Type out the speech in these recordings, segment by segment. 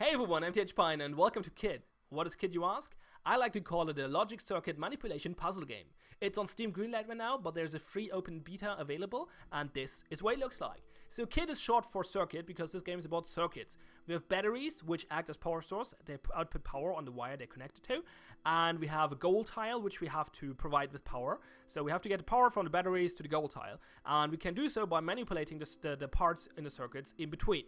Hey everyone, I'm Pine and welcome to Cuit. What is Cuit, you ask? I like to call it a logic circuit manipulation puzzle game. It's on Steam Greenlight right now, but there's a free open beta available, and this is what it looks like. So Cuit is short for circuit because this game is about circuits. We have batteries, which act as power source. They output power on the wire they're connected to. And we have a goal tile, which we have to provide with power. So we have to get the power from the batteries to the goal tile. And we can do so by manipulating the parts in the circuits in between.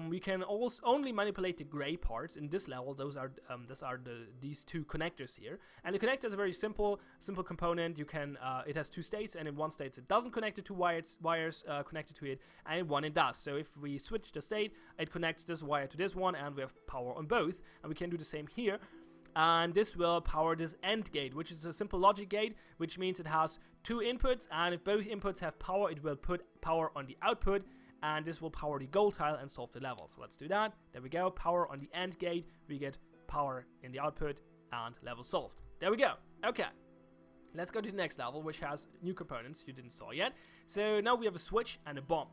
We can also only manipulate the gray parts in this level. These are these two connectors here. And the connector is a very simple component. You can it has two states, and in one state it doesn't connect to two wires connected to it, and in one it does. So if we switch the state, it connects this wire to this one, and we have power on both. And we can do the same here. And this will power this AND gate, which is a simple logic gate, which means it has two inputs, and if both inputs have power, it will put power on the output, and this will power the goal tile and solve the level. So let's do that. There we go. Power on the AND gate. We get power in the output, and level solved. There we go. Okay. Let's go to the next level, which has new components you didn't saw yet. So now we have a switch and a bomb.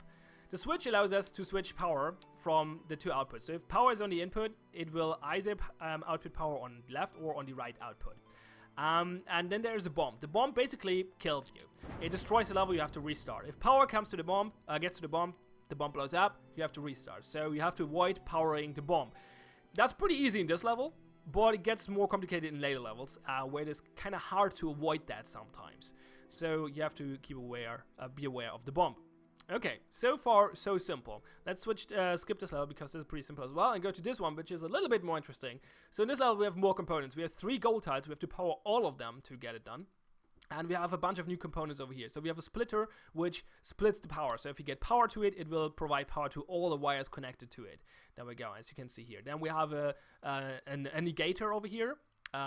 The switch allows us to switch power from the two outputs. So if power is on the input, it will either output power on the left or on the right output. And then there's a bomb. The bomb basically kills you. It destroys the level, you have to restart. If power comes to the bomb, gets to the bomb blows up, you have to restart. So you have to avoid powering the bomb. That's pretty easy in this level, but it gets more complicated in later levels, where it is kind of hard to avoid that sometimes. So you have to be aware of the bomb. Okay, so far so simple. Let's skip this level because this is pretty simple as well, and go to this one, which is a little bit more interesting. So in this level we have more components. We have 3 goal tiles. We have to power all of them to get it done. And we have a bunch of new components over here. So we have a splitter, which splits the power. So if you get power to it, it will provide power to all the wires connected to it. There we go, as you can see here. Then we have a negator over here.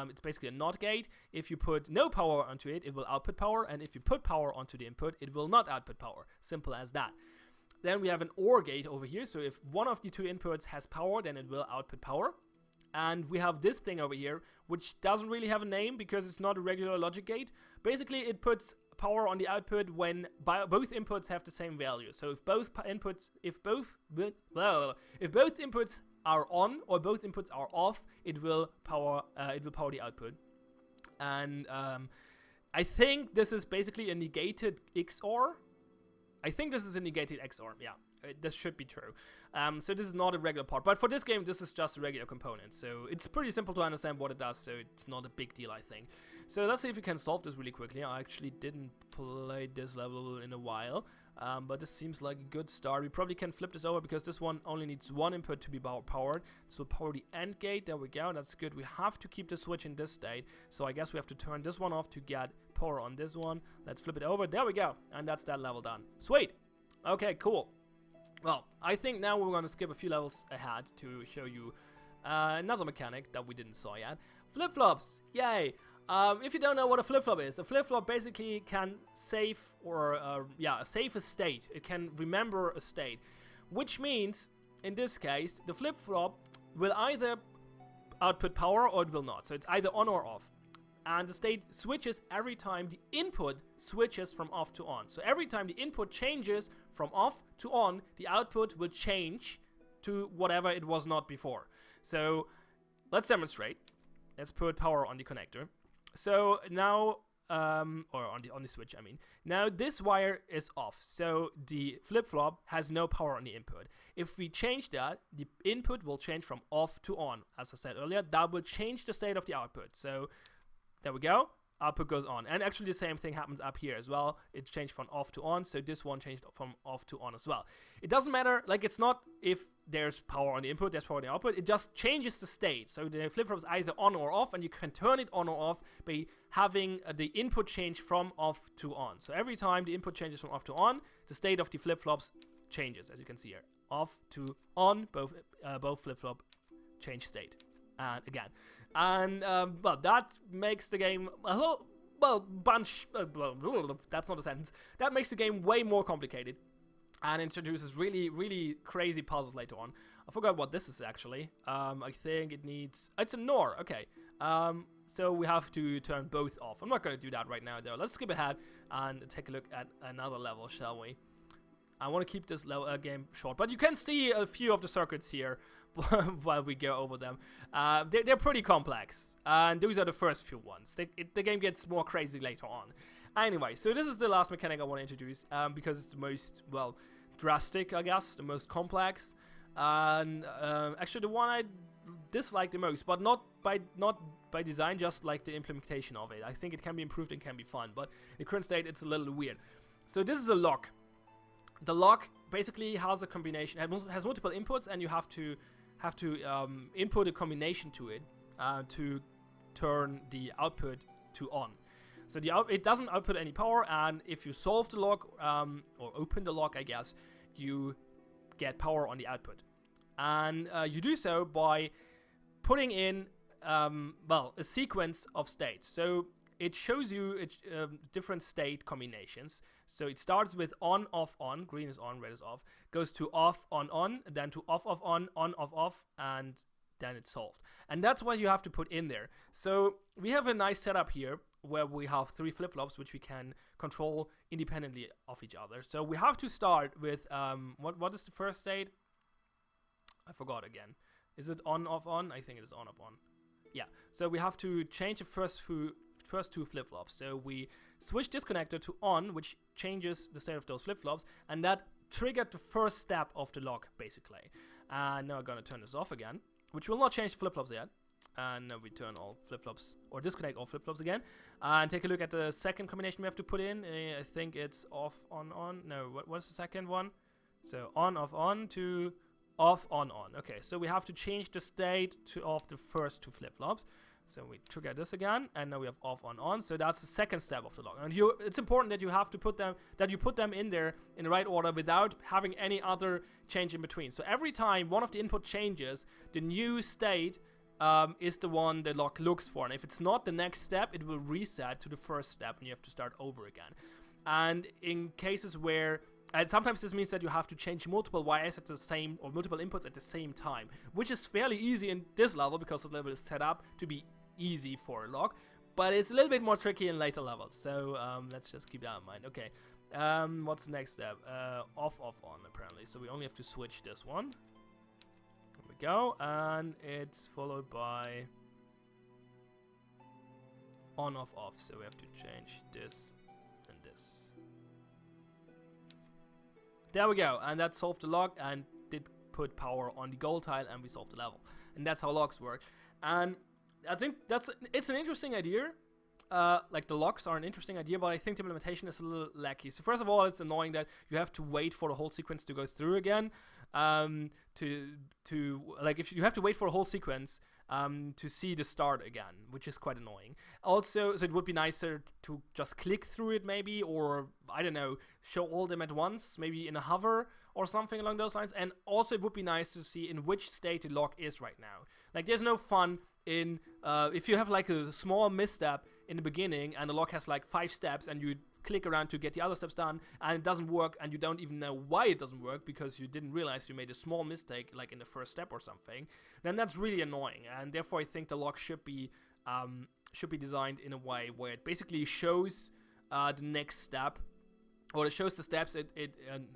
It's basically a NOT gate. If you put no power onto it, it will output power. And if you put power onto the input, it will not output power. Simple as that. Then we have an OR gate over here. So if one of the two inputs has power, then it will output power. And we have this thing over here, which doesn't really have a name because it's not a regular logic gate. Basically, it puts power on the output when both inputs have the same value. So if both inputs are on or both inputs are off, it will power the output. And I think this is basically a negated XOR. Yeah. This should be true. So this is not a regular part, but for this game this is just a regular component, so it's pretty simple to understand what it does, so it's not a big deal, I think. So let's see if we can solve this really quickly. I actually didn't play this level in a while, but this seems like a good start. We probably can flip this over because this one only needs one input to be powered. So power the AND gate. There we go. That's good. We have to keep the switch in this state, so I guess we have to turn this one off to get power on this one. Let's flip it over. There we go, and that's that level done. Sweet. Okay, cool. Well, I think now we're going to skip a few levels ahead to show you another mechanic that we didn't saw yet. Flip-flops! Yay! If you don't know what a flip-flop is, a flip-flop basically can save save a state. It can remember a state, which means, in this case, the flip-flop will either output power or it will not. So it's either on or off. And the state switches every time the input switches from off to on. So every time the input changes from off to on, the output will change to whatever it was not before. So let's demonstrate. Let's put power on the connector. So now, or on the switch, I mean. Now this wire is off, so the flip-flop has no power on the input. If we change that, the input will change from off to on. As I said earlier, that will change the state of the output. So there we go, output goes on. And actually the same thing happens up here as well. It changed from off to on, so this one changed from off to on as well. It doesn't matter, like it's not if there's power on the input, there's power on the output, it just changes the state. So the flip-flop is either on or off, and you can turn it on or off by having the input change from off to on. So every time the input changes from off to on, the state of the flip-flops changes, as you can see here. Off to on, both flip-flop change state. And again. And, well, that makes the game a little, that's not a sentence. That makes the game way more complicated and introduces really, really crazy puzzles later on. I forgot what this is actually. I think it needs, it's a NOR, okay. So we have to turn both off. I'm not going to do that right now though. Let's skip ahead and take a look at another level, shall we? I want to keep this game short, but you can see a few of the circuits here while we go over them. They're pretty complex, and those are the first few ones. The game gets more crazy later on. Anyway, so this is the last mechanic I want to introduce, because it's the most, well, drastic, I guess, the most complex, and actually the one I dislike the most, but not by design, just like the implementation of it. I think it can be improved and can be fun, but in current state it's a little weird. So this is a lock. The lock basically has a combination, has multiple inputs, and you have to input a combination to it to turn the output to on. So it doesn't output any power, and if you solve the lock or open the lock, I guess, you get power on the output. And you do so by putting in well, a sequence of states. So it shows you different state combinations. So it starts with on, off, on. Green is on, red is off. Goes to off, on, then to off, on, off, and then it's solved. And that's what you have to put in there. So we have a nice setup here where we have 3 flip-flops which we can control independently of each other. So we have to start with, what is the first state? I forgot again. Is it on, off, on? I think it is on, off, on. Yeah, so we have to change the first two flip-flops. So we switch this connector to on, which changes the state of those flip-flops, and that triggered the first step of the lock, basically. And now I'm gonna turn this off again, which will not change the flip-flops yet. And now we turn all flip-flops, or disconnect all flip-flops again. And take a look at the second combination we have to put in. I think it's off, on. No, what's the second one? So on, off, on to off, on. Okay, so we have to change the state of the first 2 flip-flops. So we trigger this again, and now we have off, on. So that's the second step of the lock. And it's important that you have to put them in there in the right order without having any other change in between. So every time one of the input changes, the new state is the one the lock looks for. And if it's not the next step, it will reset to the first step, and you have to start over again. And in cases where and sometimes this means that you have to change multiple wires at the same, or multiple inputs at the same time, which is fairly easy in this level because the level is set up to be easy for a lock, but it's a little bit more tricky in later levels. So let's just keep that in mind. Okay, what's the next step? Off, on, apparently. So we only have to switch this one. There we go, and it's followed by on, off. So we have to change this and this. There we go, and that solved the lock and did put power on the gold tile, and we solved the level. And that's how locks work. And I think it's an interesting idea. Like the locks are an interesting idea, but I think the implementation is a little lacky. So first of all, it's annoying that you have to wait for the whole sequence to go through again. Like if you have to wait for a whole sequence to see the start again, which is quite annoying. Also, so it would be nicer to just click through it maybe, or I don't know, show all of them at once, maybe in a hover or something along those lines. And also it would be nice to see in which state the lock is right now. Like there's no fun in if you have like a small misstep in the beginning and the lock has like 5 steps and you click around to get the other steps done and it doesn't work, and you don't even know why it doesn't work because you didn't realize you made a small mistake like in the first step or something, then that's really annoying. And therefore I think the lock should be designed in a way where it basically shows the next step, or it shows the steps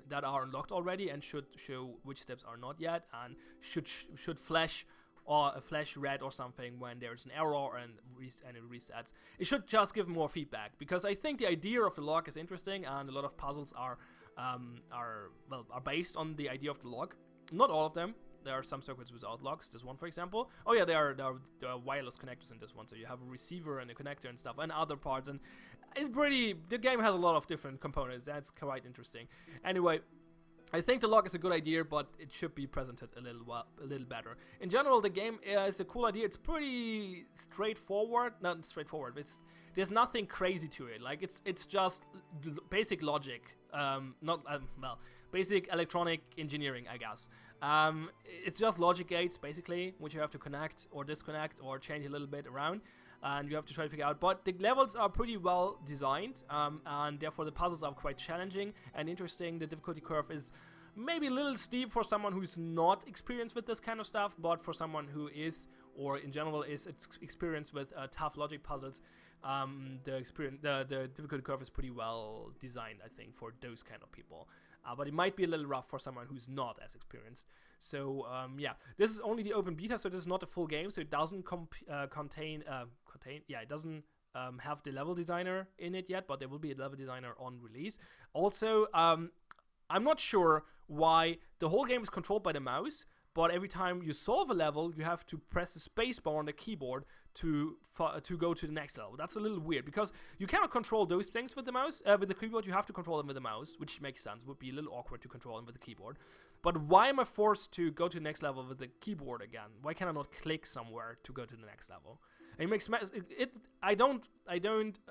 that are unlocked already, and should show which steps are not yet, and should flash or a flash red or something when there's an error and it resets. It should just give more feedback, because I think the idea of the lock is interesting, and a lot of puzzles are based on the idea of the lock. Not all of them. There are some circuits without locks. This one, for example. Oh yeah, there are wireless connectors in this one, so you have a receiver and a connector and stuff, and other parts. And it's pretty. The game has a lot of different components. That's quite interesting. Anyway, I think the lock is a good idea, but it should be presented a little better. In general, the game is a cool idea. It's pretty straightforward. Not straightforward, but there's nothing crazy to it. Like it's just basic logic. Basic electronic engineering, I guess. It's just logic gates, basically, which you have to connect or disconnect or change a little bit around. And you have to try to figure out. But the levels are pretty well designed, and therefore the puzzles are quite challenging and interesting. The difficulty curve is maybe a little steep for someone who's not experienced with this kind of stuff, but for someone who is, or in general is experienced with tough logic puzzles, the difficulty curve is pretty well designed, I think, for those kind of people. but it might be a little rough for someone who's not as experienced. So yeah, this is only the open beta, so this is not a full game, so it doesn't contain. Yeah, it doesn't have the level designer in it yet, but there will be a level designer on release. Also, I'm not sure why the whole game is controlled by the mouse, but every time you solve a level, you have to press the spacebar on the keyboard to go to the next level. That's a little weird, because you cannot control those things with the mouse, with the keyboard. You have to control them with the mouse, which makes sense. It would be a little awkward to control them with the keyboard. But why am I forced to go to the next level with the keyboard again? Why can I not click somewhere to go to the next level? It makes I don't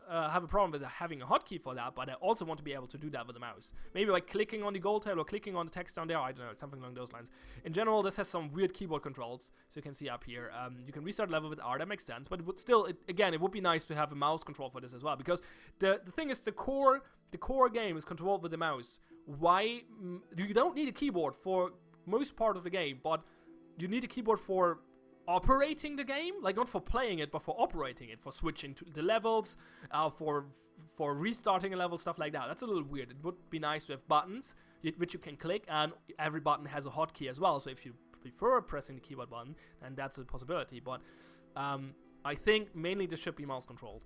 have a problem with having a hotkey for that, but I also want to be able to do that with the mouse. Maybe by clicking on the gold tile or clicking on the text down there. I don't know, something along those lines. In general, this has some weird keyboard controls, so you can see up here. You can restart level with R. That makes sense, but it would still, again, it would be nice to have a mouse control for this as well, because the thing is, the core game is controlled with the mouse. Why you don't need a keyboard for most part of the game, but you need a keyboard for operating the game, like not for playing it, but for operating it, for switching to the levels, for restarting a level, stuff like that. That's a little weird. It would be nice to have buttons which you can click, and every button has a hotkey as well. So if you prefer pressing the keyboard button, then that's a possibility. But I think mainly this should be mouse controlled.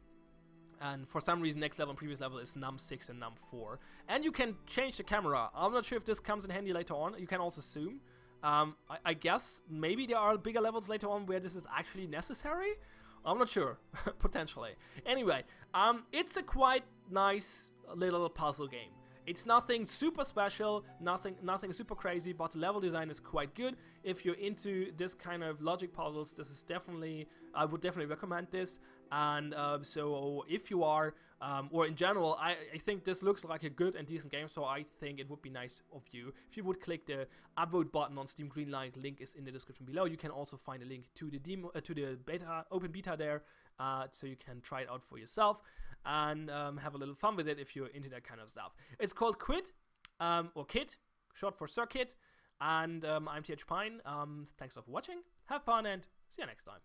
And for some reason, next level and previous level is num 6 and num 4. And you can change the camera. I'm not sure if this comes in handy later on. You can also zoom. I guess maybe there are bigger levels later on where this is actually necessary. I'm not sure. Potentially. Anyway, it's a quite nice little puzzle game. It's nothing super special, nothing super crazy, but the level design is quite good. If you're into this kind of logic puzzles, this is definitely, I would definitely recommend this. And so if you are, or in general, I think this looks like a good and decent game, so I think it would be nice of you if you would click the upvote button on Steam Greenlight. Link is in the description below. You can also find a link to the demo, to the open beta there, so you can try it out for yourself and have a little fun with it if you're into that kind of stuff. It's called Cuit, or Kit, short for Circuit, and I'm TH Pine. Thanks for watching, have fun, and see you next time.